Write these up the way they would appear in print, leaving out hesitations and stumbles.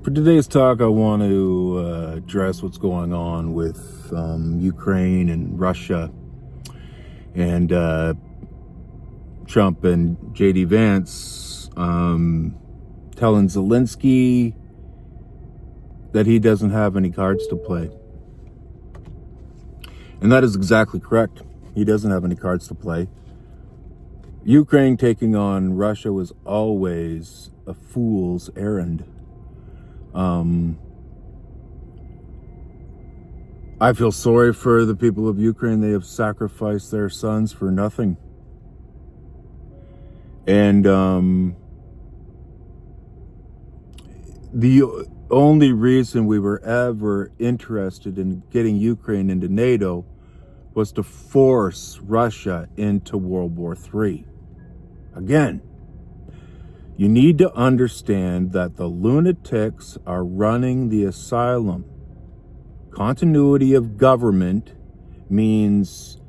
For today's talk, I want to address what's going on with Ukraine and Russia and Trump and J.D. Vance telling Zelensky that he doesn't have any cards to play. And that is exactly correct. He doesn't have any cards to play. Ukraine taking on Russia was always a fool's errand. I feel sorry for the people of Ukraine. They have sacrificed their sons for nothing. And the only reason we were ever interested in getting Ukraine into NATO was to force Russia into World War III. Again, you need to understand that the lunatics are running the asylum. Continuity of government means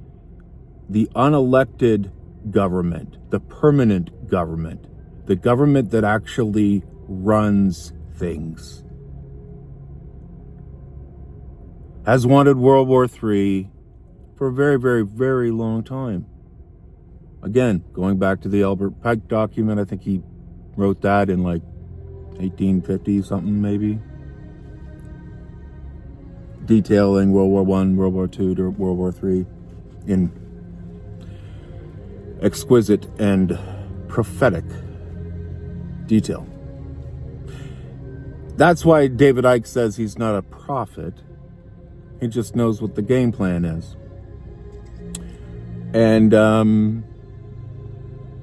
the unelected government, the permanent government, the government that actually runs things. Has wanted World War III for a very, very, very long time. Again, going back to the Albert Pike document, I think he wrote that in like 1850 something maybe, detailing World War I, World War II to World War III in exquisite and prophetic detail. That's why David Icke says he's not a prophet. He just knows what the game plan is. And,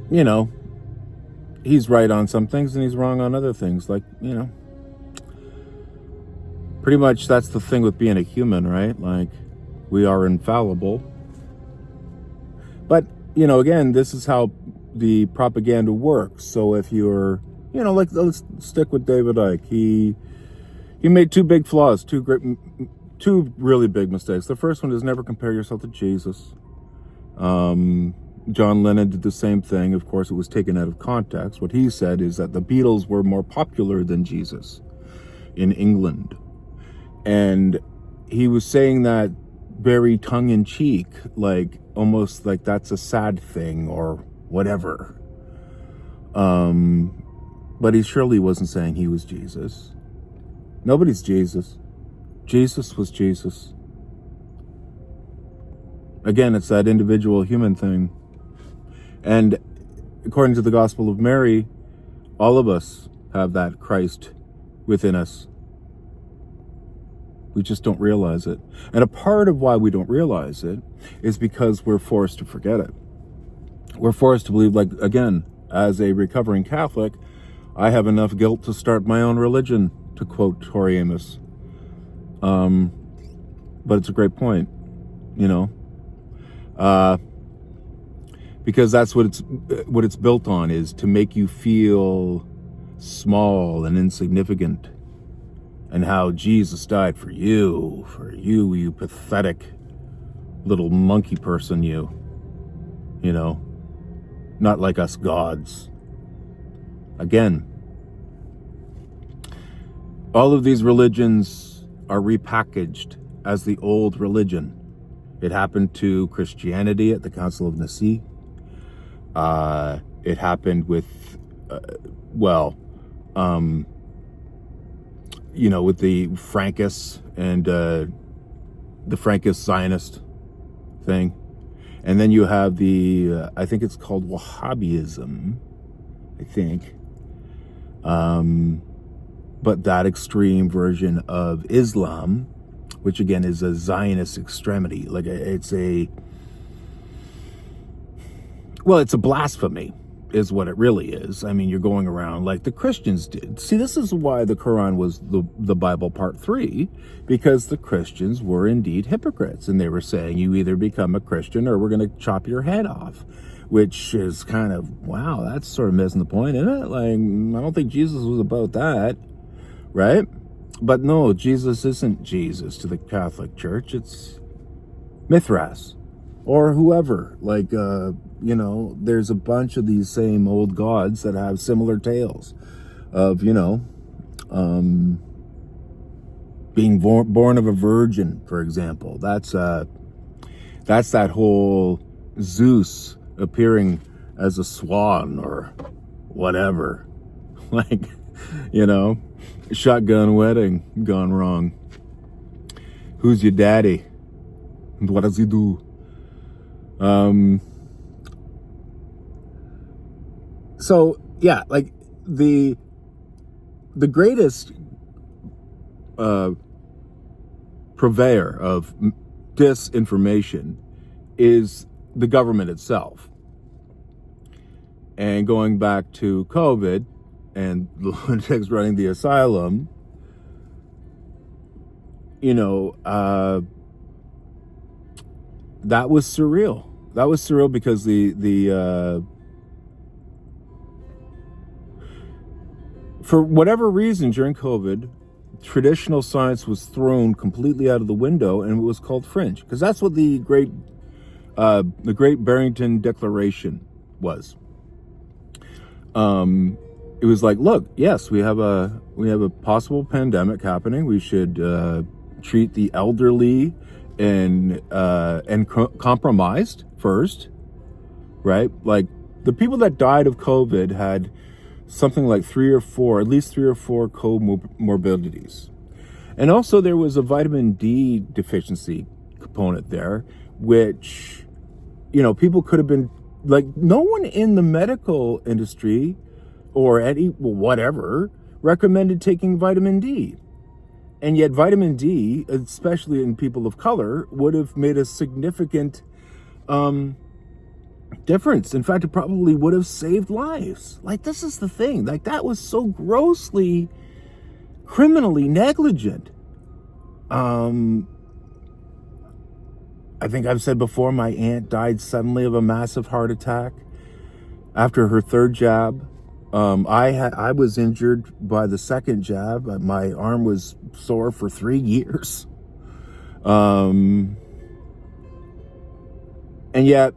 you know, he's right on some things and he's wrong on other things. Like, you know, pretty much that's the thing with being a human, right? Like, we are infallible. But, you know, again, this is how the propaganda works. So if you're, you know, like, let's stick with David Icke. He made two big flaws, two really big mistakes. The first one is never compare yourself to Jesus. John Lennon did the same thing. Of course, it was taken out of context. What he said is that the Beatles were more popular than Jesus in England. And he was saying that very tongue-in-cheek, like almost like that's a sad thing or whatever. But he surely wasn't saying he was Jesus. Nobody's Jesus. Jesus was Jesus. Again, it's that individual human thing. And according to the Gospel of Mary, all of us have that Christ within us. We just don't realize it. And a part of why we don't realize it is because we're forced to forget it. We're forced to believe, like, again, as a recovering Catholic, I have enough guilt to start my own religion, to quote Tori Amos. But it's a great point, you know. Because that's what it's built on, is to make you feel small and insignificant, and how Jesus died for you, you pathetic little monkey person, you know, not like us gods. Again, all of these religions are repackaged as the old religion. It happened to Christianity at the Council of Nicaea. It happened with, you know, with the Frankists and the Frankist Zionist thing. And then you have the, I think it's called Wahhabism, I think. But that extreme version of Islam, which again is a Zionist extremity. Like it's a blasphemy is what it really is. I mean, you're going around like the Christians did. See, this is why the Quran was the Bible part 3, because the Christians were indeed hypocrites. And they were saying, you either become a Christian or we're going to chop your head off, which is kind of, wow, that's sort of missing the point, isn't it? Like, I don't think Jesus was about that, right? But no, Jesus isn't Jesus to the Catholic Church. It's Mithras or whoever. Like, you know, there's a bunch of these same old gods that have similar tales of, you know, Being born of a virgin, for example. That's that whole Zeus appearing as a swan or whatever. Like, shotgun wedding gone wrong. Who's your daddy? What does he do? So yeah, like the greatest purveyor of disinformation is the government itself. And going back to COVID and the lunatics running the asylum, that was surreal. That was surreal because for whatever reason during COVID, traditional science was thrown completely out of the window, and it was called fringe, because that's what the Great Barrington Declaration was. It was like, look, yes, we have a possible pandemic happening. We should treat the elderly and compromised first, right? Like the people that died of COVID had something like at least three or four comorbidities. And also there was a vitamin D deficiency component there, which, people could have been, like, no one in the medical industry or whatever recommended taking vitamin D. And yet vitamin D, especially in people of color, would have made a significant difference. In fact, it probably would have saved lives. Like, this is the thing. Like, that was so grossly, criminally negligent. I think I've said before, my aunt died suddenly of a massive heart attack after her third jab. I was injured by the second jab. My arm was sore for 3 years. And yet,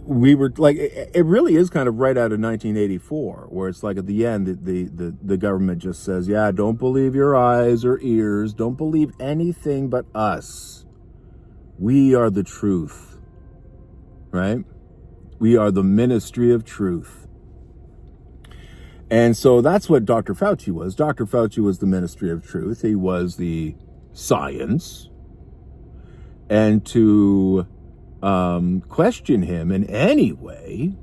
we were like, it really is kind of right out of 1984, where it's like at the end, the government just says, yeah, don't believe your eyes or ears. Don't believe anything but us. We are the truth, right? We are the ministry of truth. And so that's what Dr. Fauci was. Dr. Fauci was the ministry of truth. He was the science. And to question him in any way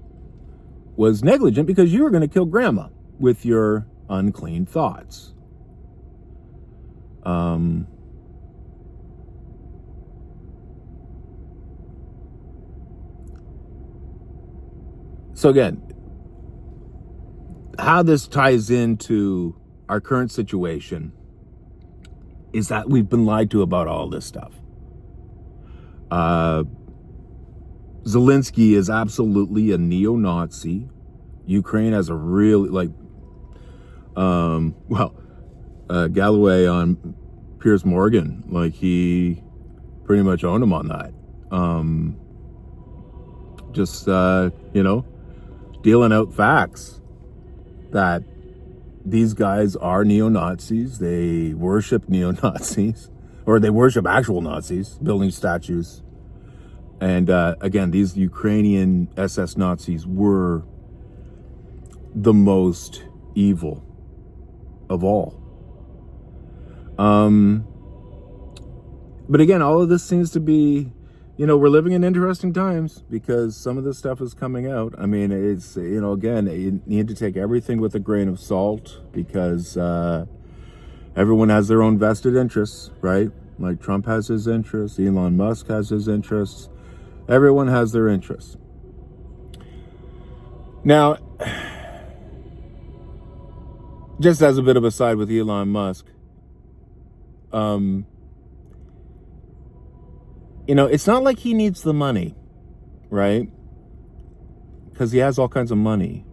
was negligent, because you were going to kill grandma with your unclean thoughts. So again, how this ties into our current situation is that we've been lied to about all this stuff. Zelensky is absolutely a neo-Nazi. Ukraine has a really, Galloway on Piers Morgan, like, he pretty much owned him on that. Dealing out facts that these guys are neo-Nazis. They worship neo-Nazis, or they worship actual Nazis, building statues. And again, these Ukrainian SS Nazis were the most evil of all. But again, all of this seems to be, we're living in interesting times, because some of this stuff is coming out. I mean, it's, again, you need to take everything with a grain of salt, because everyone has their own vested interests, right? Like Trump has his interests, Elon Musk has his interests. Everyone has their interests. Now, just as a bit of a side with Elon Musk, it's not like he needs the money, right? Because he has all kinds of money.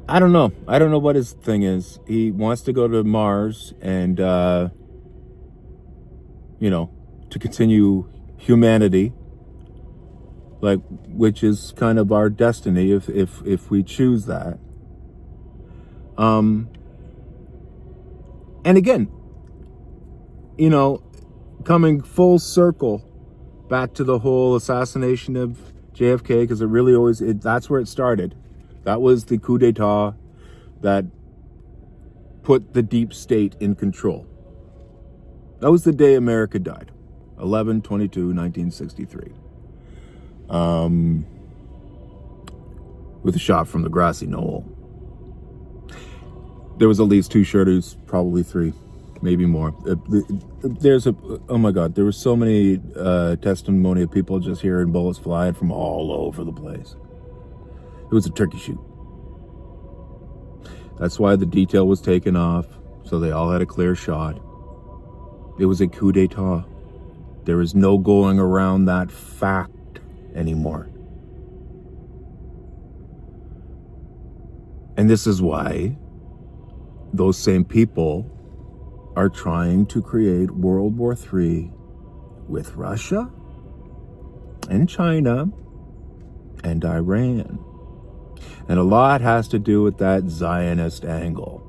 I don't know what his thing is. He wants to go to Mars and, to continue humanity. like, which is kind of our destiny if we choose that. And again, coming full circle back to the whole assassination of JFK, because it really that's where it started. That was the coup d'etat that put the deep state in control. That was the day America died, 11/22/1963, with a shot from the grassy knoll. There was at least 2 shooters, probably 3, maybe more. Oh my God, there were so many testimony of people just hearing bullets flying from all over the place. It was a turkey shoot. That's why the detail was taken off, so they all had a clear shot. It was a coup d'etat. There is no going around that fact anymore. And this is why those same people are trying to create World War III with Russia and China and Iran. And a lot has to do with that Zionist angle.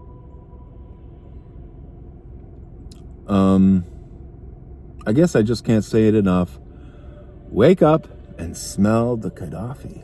I guess I just can't say it enough. Wake up and smell the Gaddafi.